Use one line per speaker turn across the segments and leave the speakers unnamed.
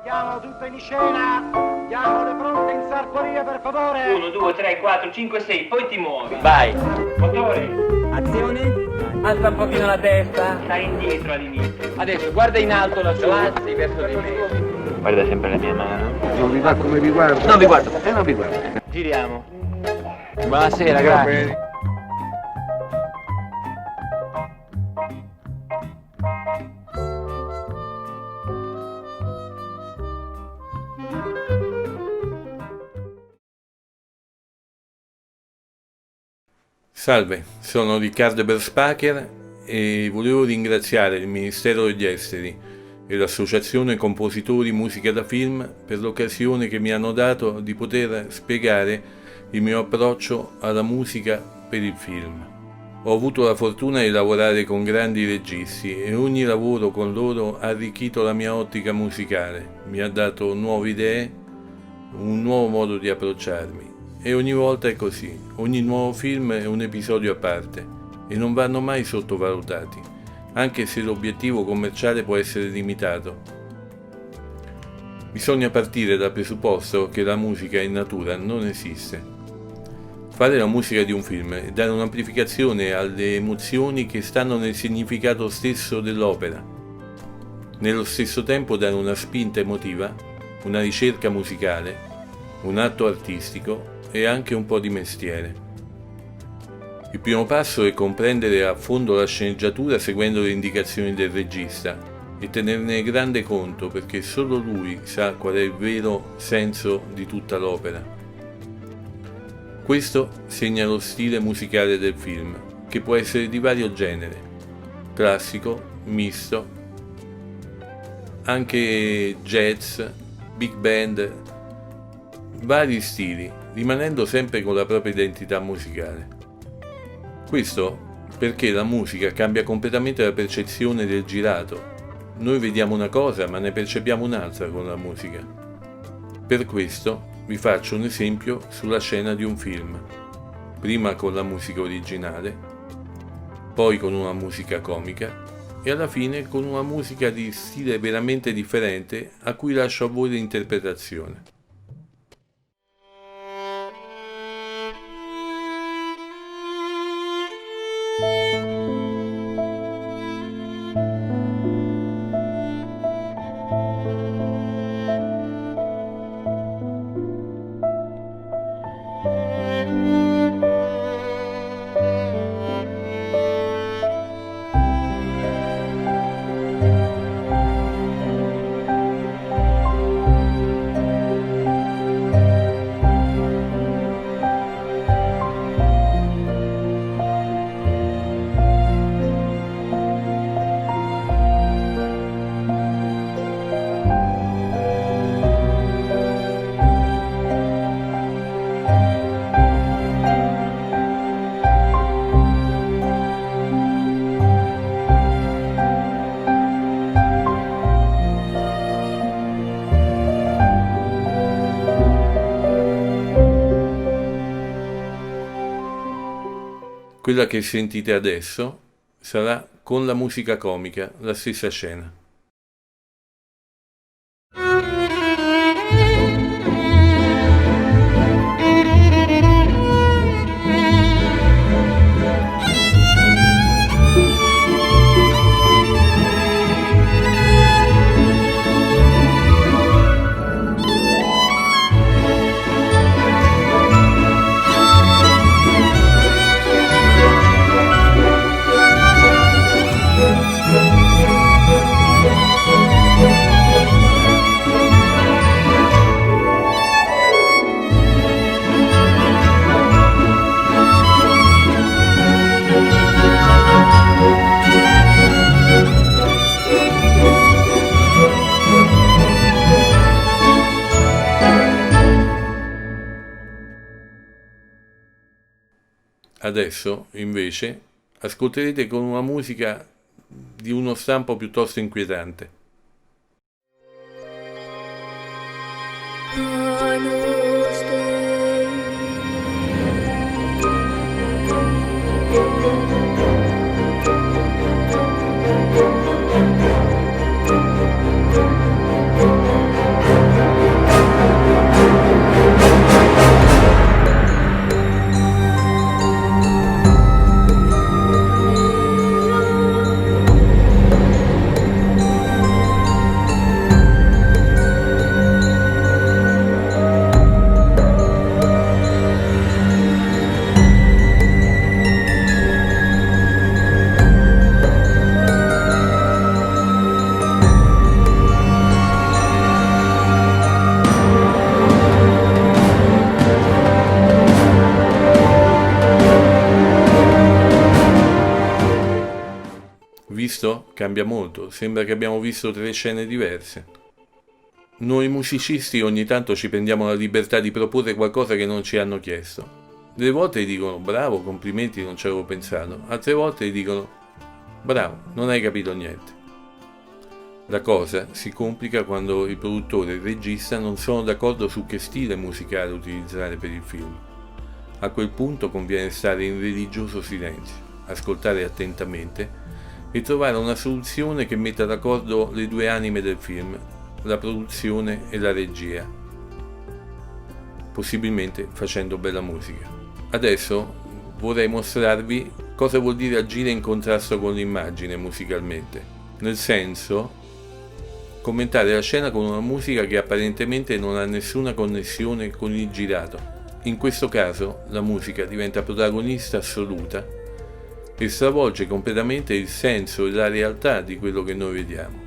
Mettiamo tutto in scena. Diamo le pronte in sartoria, per favore.
1, 2, 3, 4, 5, 6, poi ti muovi.
Vai.
Motore.
Azione.
Alza un pochino la testa. Stai indietro all'inizio.
Adesso guarda in alto la sua, alzi verso di me.
Guarda sempre la mia mano.
Non vi va come vi guardo?
Non vi guardo.
Non vi guardo.
Giriamo.
Buonasera, grazie.
Salve, sono Riccardo Berspacher e volevo ringraziare il Ministero degli Esteri e l'Associazione Compositori Musica da Film per l'occasione che mi hanno dato di poter spiegare il mio approccio alla musica per il film. Ho avuto la fortuna di lavorare con grandi registi e ogni lavoro con loro ha arricchito la mia ottica musicale, mi ha dato nuove idee, un nuovo modo di approcciarmi. E ogni volta è così, ogni nuovo film è un episodio a parte e non vanno mai sottovalutati, anche se l'obiettivo commerciale può essere limitato. Bisogna partire dal presupposto che la musica in natura non esiste. Fare la musica di un film è dare un'amplificazione alle emozioni che stanno nel significato stesso dell'opera. Nello stesso tempo dare una spinta emotiva, una ricerca musicale, un atto artistico e anche un po' di mestiere. Il primo passo è comprendere a fondo la sceneggiatura seguendo le indicazioni del regista e tenerne grande conto perché solo lui sa qual è il vero senso di tutta l'opera. Questo segna lo stile musicale del film, che può essere di vario genere, classico, misto, anche jazz, big band, vari stili, rimanendo sempre con la propria identità musicale. Questo perché la musica cambia completamente la percezione del girato. Noi vediamo una cosa ma ne percepiamo un'altra con la musica. Per questo vi faccio un esempio sulla scena di un film, prima con la musica originale, poi con una musica comica e alla fine con una musica di stile veramente differente a cui lascio a voi l'interpretazione. Quella che sentite adesso sarà con la musica comica, la stessa scena. Adesso, invece, ascolterete con una musica di uno stampo piuttosto inquietante. cambia molto, sembra che abbiamo visto 3 scene diverse. Noi musicisti ogni tanto ci prendiamo la libertà di proporre qualcosa che non ci hanno chiesto. Delle volte dicono bravo, complimenti, non ci avevo pensato, altre volte dicono bravo, non hai capito niente. La cosa si complica quando il produttore e il regista non sono d'accordo su che stile musicale utilizzare per il film. A quel punto conviene stare in religioso silenzio, ascoltare attentamente e trovare una soluzione che metta d'accordo le due anime del film, la produzione e la regia, possibilmente facendo bella musica. Adesso vorrei mostrarvi cosa vuol dire agire in contrasto con l'immagine musicalmente, nel senso commentare la scena con una musica che apparentemente non ha nessuna connessione con il girato. In questo caso la musica diventa protagonista assoluta e stravolge completamente il senso e la realtà di quello che noi vediamo.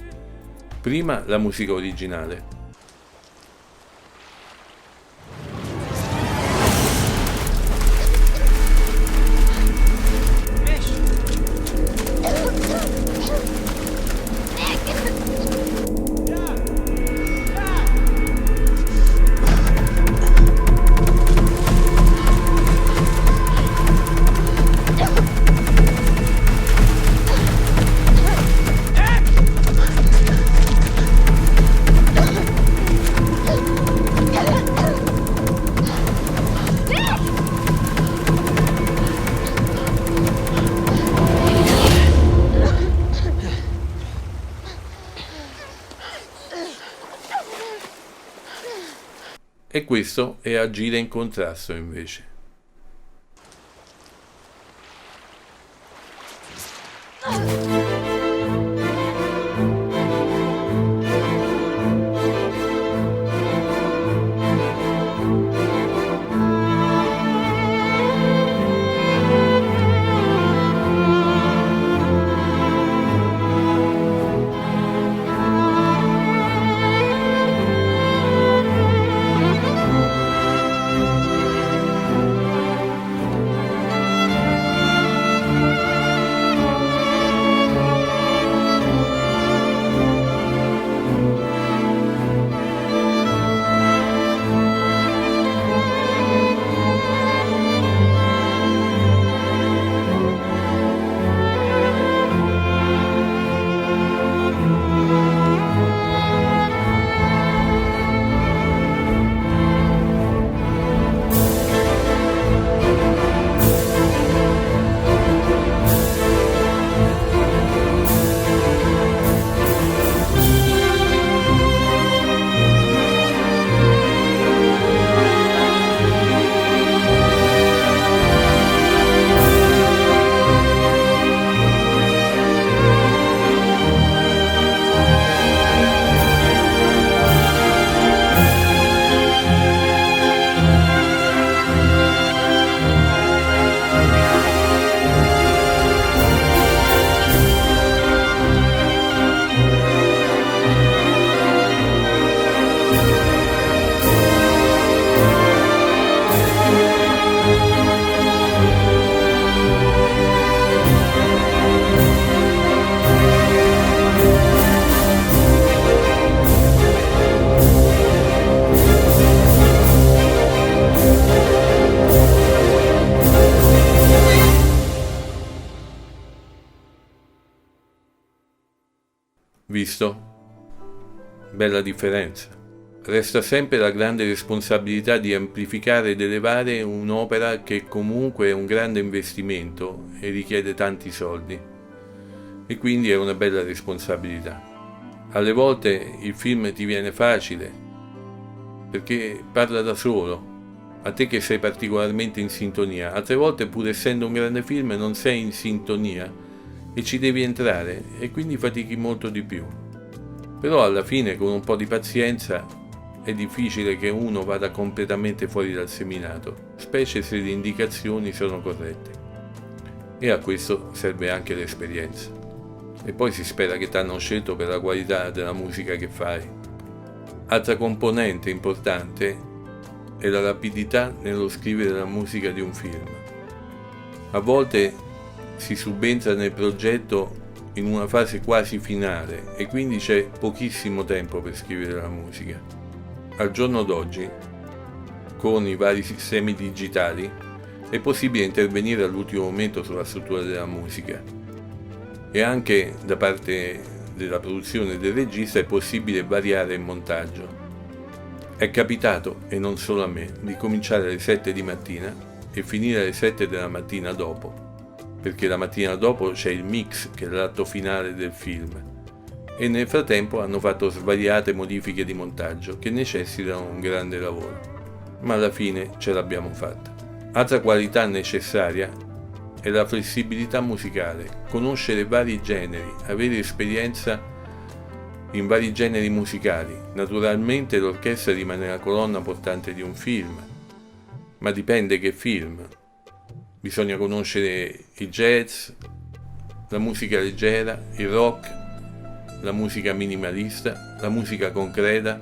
Prima la musica originale. E questo è agire in contrasto invece. Visto? Bella differenza. Resta sempre la grande responsabilità di amplificare ed elevare un'opera che comunque è un grande investimento e richiede tanti soldi. E quindi è una bella responsabilità. Alle volte il film ti viene facile perché parla da solo, a te che sei particolarmente in sintonia. Altre volte, pur essendo un grande film, non sei in sintonia e ci devi entrare e quindi fatichi molto di più. Però alla fine, con un po' di pazienza, è difficile che uno vada completamente fuori dal seminato, specie se le indicazioni sono corrette. E a questo serve anche l'esperienza. E poi si spera che ti hanno scelto per la qualità della musica che fai. Altra componente importante è la rapidità nello scrivere la musica di un film. A volte si subentra nel progetto in una fase quasi finale e quindi c'è pochissimo tempo per scrivere la musica. Al giorno d'oggi, con i vari sistemi digitali, è possibile intervenire all'ultimo momento sulla struttura della musica e anche da parte della produzione del regista è possibile variare il montaggio. È capitato, e non solo a me, di cominciare alle 7 di mattina e finire alle 7 della mattina dopo, perché la mattina dopo c'è il mix, che è l'atto finale del film, e nel frattempo hanno fatto svariate modifiche di montaggio che necessitano un grande lavoro, ma alla fine ce l'abbiamo fatta. Altra qualità necessaria è la flessibilità musicale, conoscere vari generi, avere esperienza in vari generi musicali. Naturalmente l'orchestra rimane la colonna portante di un film, ma dipende che film. Bisogna conoscere il jazz, la musica leggera, il rock, la musica minimalista, la musica concreta.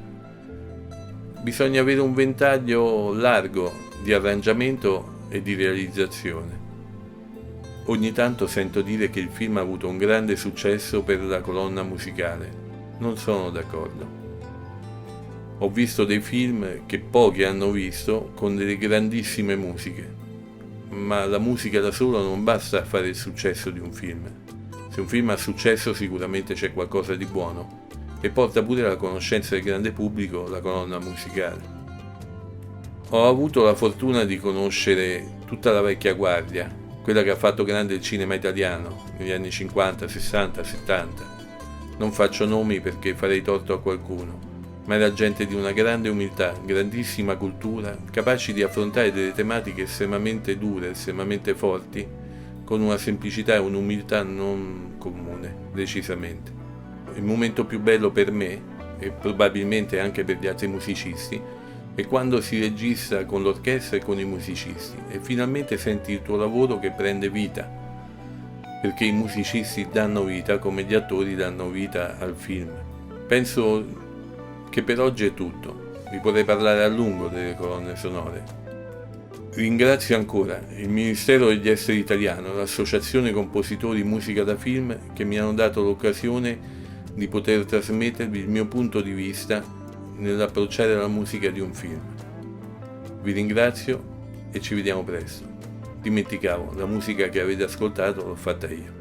Bisogna avere un ventaglio largo di arrangiamento e di realizzazione. Ogni tanto sento dire che il film ha avuto un grande successo per la colonna musicale. Non sono d'accordo. Ho visto dei film che pochi hanno visto con delle grandissime musiche, ma la musica da sola non basta a fare il successo di un film. Se un film ha successo sicuramente c'è qualcosa di buono e porta pure alla conoscenza del grande pubblico la colonna musicale. Ho avuto la fortuna di conoscere tutta la vecchia guardia, quella che ha fatto grande il cinema italiano negli anni 50, 60, 70. Non faccio nomi perché farei torto a qualcuno, ma era gente di una grande umiltà, grandissima cultura, capaci di affrontare delle tematiche estremamente dure, estremamente forti, con una semplicità e un'umiltà non comune, decisamente. Il momento più bello per me, e probabilmente anche per gli altri musicisti, è quando si registra con l'orchestra e con i musicisti e finalmente senti il tuo lavoro che prende vita, perché i musicisti danno vita come gli attori danno vita al film. Penso che per oggi è tutto. Vi potrei parlare a lungo delle colonne sonore. Ringrazio ancora il Ministero degli Esteri italiano, l'Associazione Compositori Musica da Film, che mi hanno dato l'occasione di poter trasmettervi il mio punto di vista nell'approcciare la musica di un film. Vi ringrazio e ci vediamo presto. Dimenticavo, la musica che avete ascoltato l'ho fatta io.